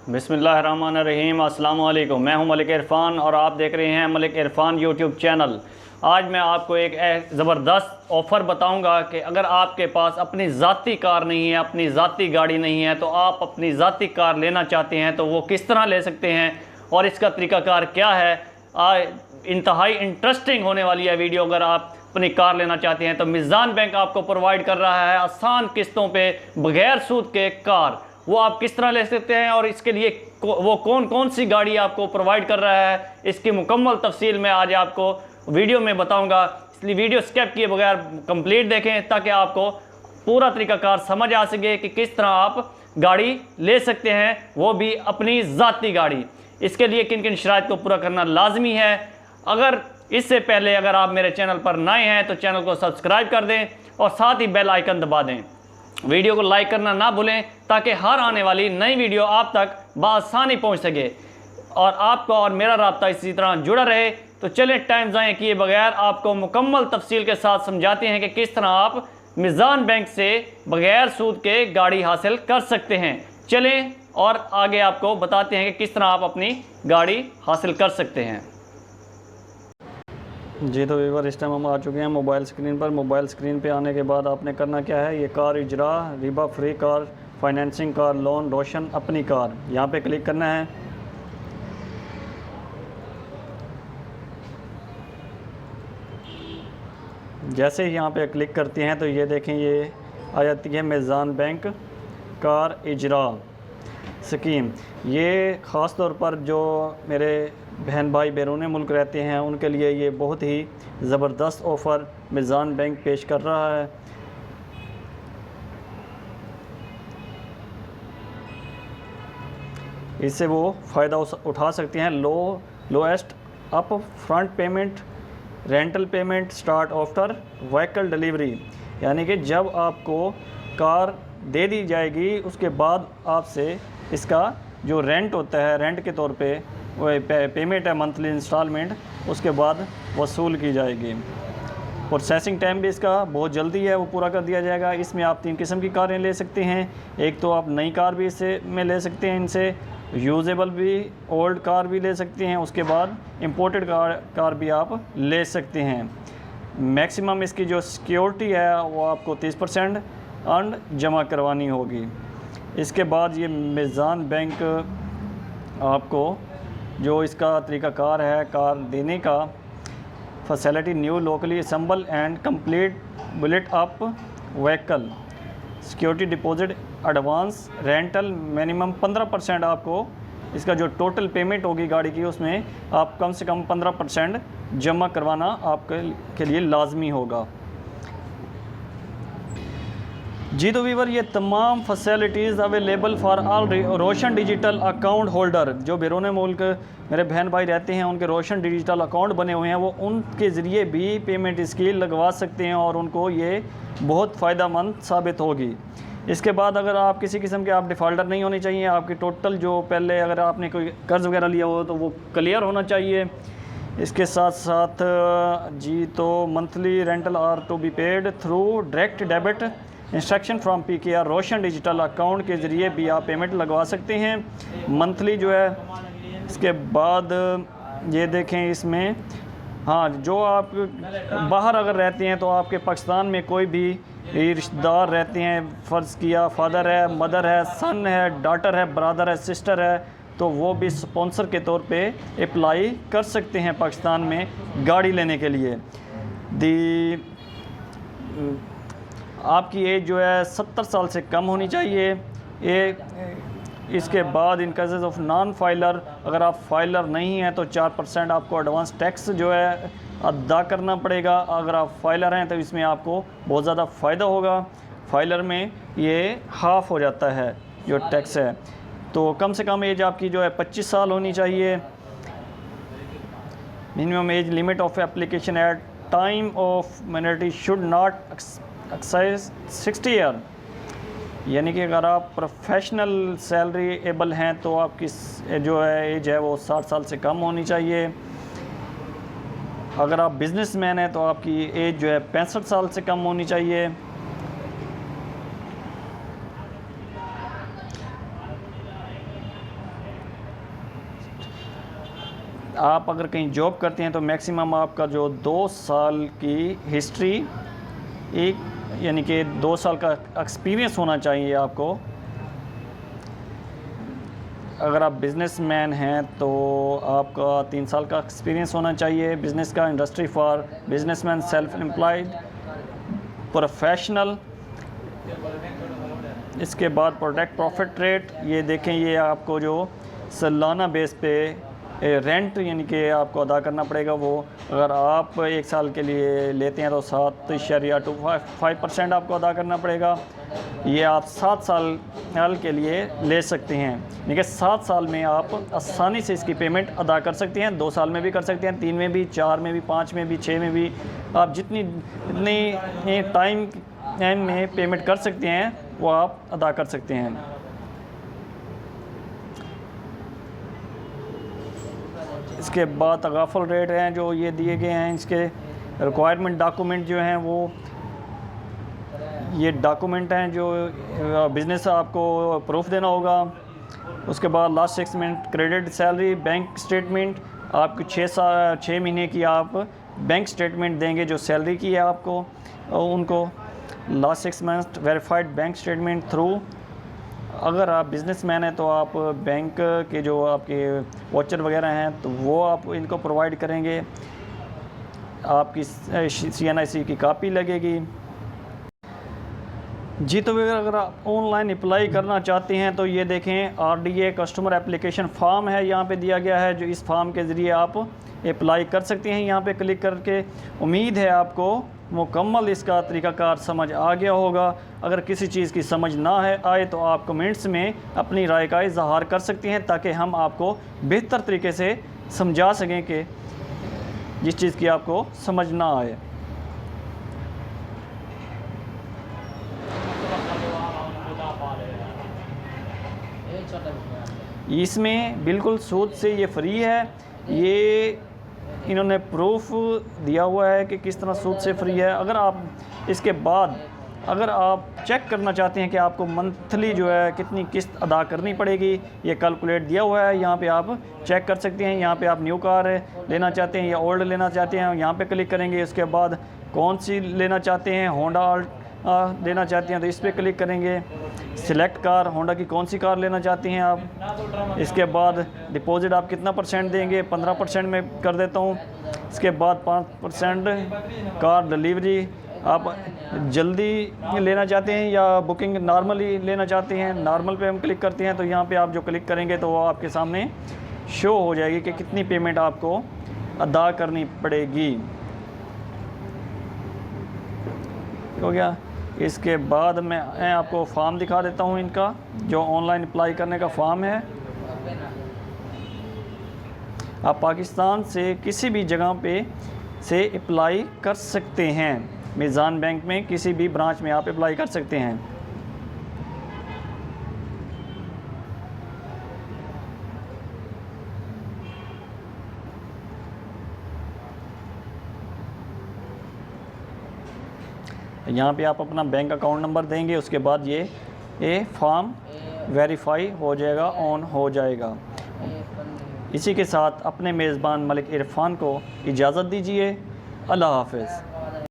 बिस्मिल्लाहिर्रहमानिर्रहीम। अस्सलाम वालेकुम। मैं हूं मलिक इरफ़ान और आप देख रहे हैं मलिक इरफ़ान यूट्यूब चैनल। आज मैं आपको एक ज़बरदस्त ऑफ़र बताऊंगा कि अगर आपके पास अपनी ज़ाती कार नहीं है, अपनी ज़ाती गाड़ी नहीं है, तो आप अपनी ज़ाती कार लेना चाहते हैं तो वो किस तरह ले सकते हैं और इसका तरीक़ाकार क्या है। इंतहाई इंटरेस्टिंग होने वाली है वीडियो। अगर आप अपनी कार लेना चाहते हैं तो मिज़ान बैंक आपको प्रोवाइड कर रहा है आसान किस्तों पे बग़ैर सूद के कार। वो आप किस तरह ले सकते हैं और इसके लिए वो कौन कौन सी गाड़ी आपको प्रोवाइड कर रहा है, इसकी मुकम्मल तफसील मैं आज आपको वीडियो में बताऊंगा। इसलिए वीडियो स्किप किए बगैर कंप्लीट देखें ताकि आपको पूरा तरीक़ाकार समझ आ सके कि किस तरह आप गाड़ी ले सकते हैं, वो भी अपनी ज़ाती गाड़ी। इसके लिए किन किन शराइत को पूरा करना लाजमी है। अगर इससे पहले अगर आप मेरे चैनल पर नए हैं तो चैनल को सब्सक्राइब कर दें और साथ ही बेल आइकन दबा दें। वीडियो को लाइक करना ना भूलें ताकि हर आने वाली नई वीडियो आप तक बआसानी पहुंच सके और आपका और मेरा राब्ता इसी तरह जुड़ा रहे। तो चलें टाइम ज़ाया किए बगैर आपको मुकम्मल तफसील के साथ समझाते हैं कि किस तरह आप मिज़ान बैंक से बग़ैर सूद के गाड़ी हासिल कर सकते हैं। चलें और आगे आपको बताते हैं कि किस तरह आप अपनी गाड़ी हासिल कर सकते हैं। जी तो व्यूअर, इस टाइम हम आ चुके हैं मोबाइल स्क्रीन पर। मोबाइल स्क्रीन पे आने के बाद आपने करना क्या है, ये कार इजरा, रिबा free car, financing car, loan, रोशन, अपनी कार, यहाँ पे क्लिक करना है। जैसे ही यहाँ पे क्लिक करते हैं तो ये देखें, ये आ जाती है मिज़ान बैंक कार इजरा स्कीम। ये ख़ास तौर पर जो मेरे बहन भाई बैरून मुल्क रहते हैं उनके लिए ये बहुत ही ज़बरदस्त ऑफ़र मिज़ान बैंक पेश कर रहा है। इससे वो फ़ायदा उठा सकते हैं। Lowest up front payment, rental payment start after vehicle delivery, यानी कि जब आपको कार दे दी जाएगी उसके बाद आपसे इसका जो रेंट होता है, रेंट के तौर पे वो पेमेंट है मंथली इंस्टॉलमेंट, उसके बाद वसूल की जाएगी। प्रोसेसिंग टाइम भी इसका बहुत जल्दी है, वो पूरा कर दिया जाएगा। इसमें आप 3 किस्म की कारें ले सकते हैं। एक तो आप नई कार भी इससे में ले सकते हैं, इनसे यूजेबल भी, ओल्ड कार भी ले सकते हैं। उसके बाद इंपोर्टेड कार भी आप ले सकते हैं। मैक्सिमम इसकी जो सिक्योरिटी है वो आपको 30% अर्न जमा करवानी होगी। इसके बाद ये मिज़ान बैंक आपको जो इसका तरीक़ाकार है कार देने का, facility new locally असम्बल and complete bullet up vehicle, security deposit, advance, rental, minimum 15% आपको इसका जो टोटल पेमेंट होगी गाड़ी की उसमें आप कम से कम 15% जमा करवाना आपके लिए लाजमी होगा। जी तो वीवर, ये तमाम facilities available for all Roshan digital account holder. जो बैरून मुल्क मेरे बहन भाई रहते हैं उनके रोशन डिजिटल अकाउंट बने हुए हैं, वो उनके ज़रिए भी पेमेंट इसकी लगवा सकते हैं और उनको ये बहुत फ़ायदेमंद साबित होगी। इसके बाद अगर आप किसी किस्म के आप डिफ़ॉल्टर नहीं होने चाहिए, आपकी टोटल जो पहले अगर आपने कोई कर्ज़ वगैरह लिया हो तो वो क्लियर होना चाहिए। इसके साथ साथ जी तो monthly rental are to be paid through direct debit instruction from PKR Roshan digital account के ज़रिए भी आप पेमेंट लगवा सकते हैं मंथली जो है। इसके बाद ये देखें इसमें, हाँ, जो आप बाहर अगर रहते हैं तो आपके पाकिस्तान में कोई भी रिश्तेदार रहते हैं, फ़र्ज़ किया फादर है, मदर है, सन है, डॉटर है, ब्रदर है, सिस्टर है, तो वो भी स्पॉन्सर के तौर पे अप्लाई कर सकते हैं पाकिस्तान में गाड़ी लेने के लिए। आपकी एज जो है 70 साल से कम होनी चाहिए। इसके बाद इन केसेस ऑफ नॉन फाइलर, अगर आप फाइलर नहीं हैं तो 4% आपको एडवांस टैक्स जो है अदा करना पड़ेगा। अगर आप फाइलर हैं तो इसमें आपको बहुत ज़्यादा फ़ायदा होगा। फाइलर में ये हाफ़ हो जाता है जो टैक्स है। तो कम से कम एज आपकी जो है 25 साल होनी चाहिए। Minimum age limit of application at time of minority should not excise 60 year, यानी कि अगर आप प्रोफेशनल सैलरी एबल हैं तो आपकी जो है एज है वो 60 साल से कम होनी चाहिए। अगर आप बिजनेसमैन हैं तो आपकी एज जो है 65 साल से कम होनी चाहिए। आप अगर कहीं जॉब करते हैं तो मैक्सिमम आपका जो 2 साल की हिस्ट्री, एक यानी कि 2 साल का एक्सपीरियंस होना चाहिए आपको। अगर आप बिजनेसमैन हैं तो आपका 3 साल का एक्सपीरियंस होना चाहिए बिज़नेस का। Industry for businessman, self employed, professional. इसके बाद प्रोडक्ट प्रॉफिट रेट, ये देखें, ये आपको जो सालाना बेस पे रेंट यानी कि आपको अदा करना पड़ेगा। वो अगर आप 1 साल के लिए लेते हैं तो 7.25% आपको अदा करना पड़ेगा। ये आप 7 साल के लिए ले सकते हैं, यानी कि 7 साल में आप आसानी से इसकी पेमेंट अदा कर सकते हैं। 2 साल में भी कर सकते हैं, 3 में भी, 4 में भी, 5 में भी, 6 में भी। आप जितनी टाइम में पेमेंट कर सकते हैं वो आप अदा कर सकते हैं। इसके बाद तगाफल रेट हैं जो ये दिए गए हैं। इसके रिक्वायरमेंट डॉक्यूमेंट जो हैं वो ये डॉक्यूमेंट हैं जो बिज़नेस आपको प्रूफ देना होगा। उसके बाद last 6 month credit salary, bank statement, आपकी 6 महीने की आप बैंक स्टेटमेंट देंगे जो सैलरी की है आपको उनको। Last 6 month verified bank statement through, अगर आप बिज़नेसमैन हैं तो आप बैंक के जो आपके वाउचर वगैरह हैं तो वो आप इनको प्रोवाइड करेंगे। आपकी CNIC की कॉपी लगेगी जी। तो अगर आप ऑनलाइन अप्लाई करना चाहते हैं तो ये देखें, RDA कस्टमर एप्लीकेशन फॉर्म है यहाँ पे दिया गया है, जो इस फॉर्म के ज़रिए आप अप्लाई कर सकते हैं। यहाँ पे क्लिक करके उम्मीद है आपको मुकम्मल इसका तरीक़ाकार समझ आ गया होगा। अगर किसी चीज़ की समझ ना आए तो आप कमेंट्स में अपनी राय का इजहार कर सकते हैं, ताकि हम आपको बेहतर तरीके से समझा सकें कि जिस चीज़ की आपको समझ ना आए। इसमें बिल्कुल सूद से ये फ्री है। ये इन्होंने प्रूफ दिया हुआ है कि किस तरह सूद से फ्री है। अगर आप इसके बाद अगर आप चेक करना चाहते हैं कि आपको मंथली जो है कितनी किस्त अदा करनी पड़ेगी, ये कैलकुलेट दिया हुआ है, यहाँ पे आप चेक कर सकते हैं। यहाँ पे आप न्यू कार लेना चाहते हैं या ओल्ड लेना चाहते हैं, यहाँ पे क्लिक करेंगे। उसके बाद कौन सी लेना चाहते हैं, होंडा लेना चाहते हैं तो इस पर क्लिक करेंगे। सिलेक्ट कार, होंडा की कौन सी कार लेना चाहती हैं आप। इसके बाद डिपॉजिट आप कितना % देंगे, 15% में कर देता हूँ। इसके बाद 5% कार डिलीवरी, आप जल्दी लेना चाहते हैं या बुकिंग नॉर्मली लेना चाहते हैं। नॉर्मल पे हम क्लिक करते हैं तो यहाँ पे आप जो क्लिक करेंगे तो वो आपके सामने शो हो जाएगी कि कितनी पेमेंट आपको अदा करनी पड़ेगी। हो गया। इसके बाद मैं आपको फॉर्म दिखा देता हूँ इनका, जो ऑनलाइन अप्लाई करने का फॉर्म है। आप पाकिस्तान से किसी भी जगह पे से अप्लाई कर सकते हैं। मीज़ान बैंक में किसी भी ब्रांच में आप अप्लाई कर सकते हैं। यहाँ पे आप अपना बैंक अकाउंट नंबर देंगे। उसके बाद ये फॉर्म वेरीफाई हो जाएगा, ऑन हो जाएगा। इसी के साथ अपने मेज़बान मलिक इरफान को इजाज़त दीजिए। अल्लाह हाफ़िज़।